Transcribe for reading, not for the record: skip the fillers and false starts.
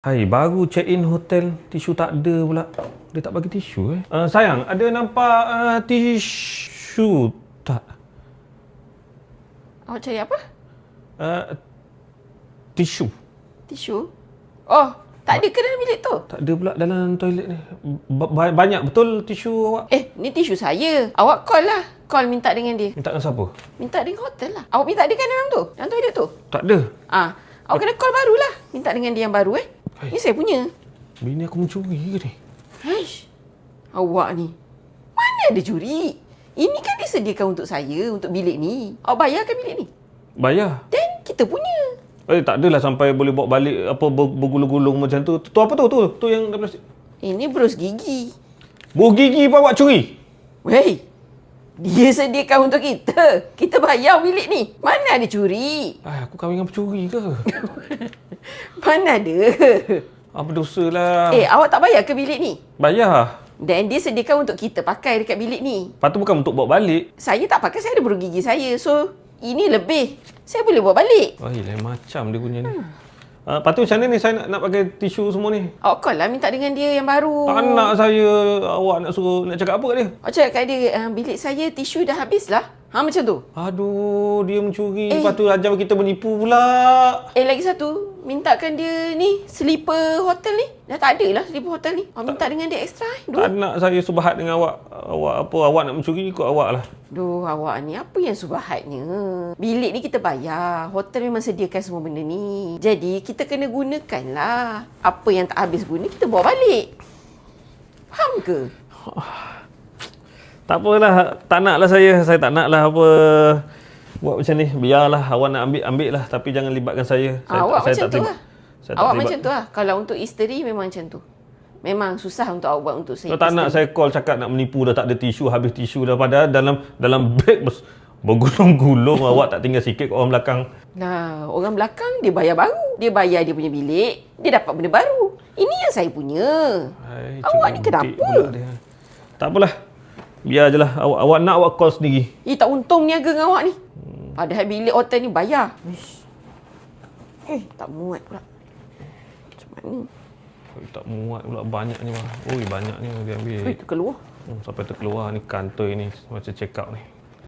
Hai, baru check in hotel, tisu tak ada pula. Dia tak bagi tisu sayang, ada nampak tisu tak? Awak cari apa? Tisu. Tisu? Oh, tak ada ke dalam bilik tu? Tak ada pula dalam toilet ni. Banyak betul tisu awak? Ni tisu saya. Awak call lah. Call minta dengan dia. Minta dengan siapa? Minta dengan hotel lah. Awak minta dia kan dalam tu? Dalam toilet tu? Tak ada. Awak kena call barulah. Minta dengan dia yang baru Ni saya punya. Bini aku mencuri ke ni? Haish. Awak ni. Mana ada curi? Ini kan disediakan untuk saya, untuk bilik ni. Awak bayarkan bilik ni? Bayar. Then, kita punya. Tak adalah sampai boleh bawa balik apa bergulung-gulung macam tu. Tu apa tu? Tu yang dah plastik. Ini berus gigi. Buah gigi pun awak curi? Wey, dia sediakan untuk kita. Kita bayar bilik ni. Mana ada curi? Aku kahwin dengan pencuri ke? Mana ada? Apa dosa lah. Awak tak bayar ke bilik ni? Bayar. Dan dia sediakan untuk kita pakai dekat bilik ni. Lepas tu bukan untuk bawa balik. Saya tak pakai, saya ada burung gigi saya. So, ini lebih. Saya boleh bawa balik. Lain macam dia punya ni. Lepas tu macam mana ni saya nak pakai tisu semua ni? Awak call lah minta dengan dia yang baru. Tak nak saya, awak nak suruh, nak cakap apa kat dia? Awak cakap kat dia, bilik saya tisu dah habis lah. Macam tu. Aduh, dia mencuri. Lepas tu ajar kita menipu pula. Lagi satu. Mintakan dia ni, slipper hotel ni. Dah tak ada lah slipper hotel ni. Minta dengan dia ekstra. Tak nak saya subahat dengan awak. Awak nak mencuri, ikut awak lah. Awak ni apa yang subahatnya? Bilik ni kita bayar. Hotel memang sediakan semua benda ni. Jadi, kita kena gunakan lah. Apa yang tak habis guna, kita bawa balik. Faham ke? Tak apalah, tak naklah saya tak naklah apa buat macam ni. Biarlah awak nak ambil lah, tapi jangan libatkan saya. Awak macam tu lah. Awak macam tu lah. Kalau untuk isteri memang macam tu. Memang susah untuk awak buat untuk saya. Tak nak saya call cakap nak menipu dah tak ada tisu, habis tisu dah, padahal dalam beg bergulung-gulung. Awak tak tinggal sikit kat orang belakang. Nah, orang belakang dia bayar baru. Dia bayar dia punya bilik, dia dapat benda baru. Ini yang saya punya. Awak ni kenapa? Tak apalah. Biar je lah. Awak nak awak call sendiri. Tak untung niaga dengan awak ni. Padahal bilik hotel ni bayar. Tak muat pula. Macam mana? Tak muat pula, banyaknya. Banyaknya dia ambil. Terkeluar. Sampai terkeluar ni kantoi ni. Macam check out ni.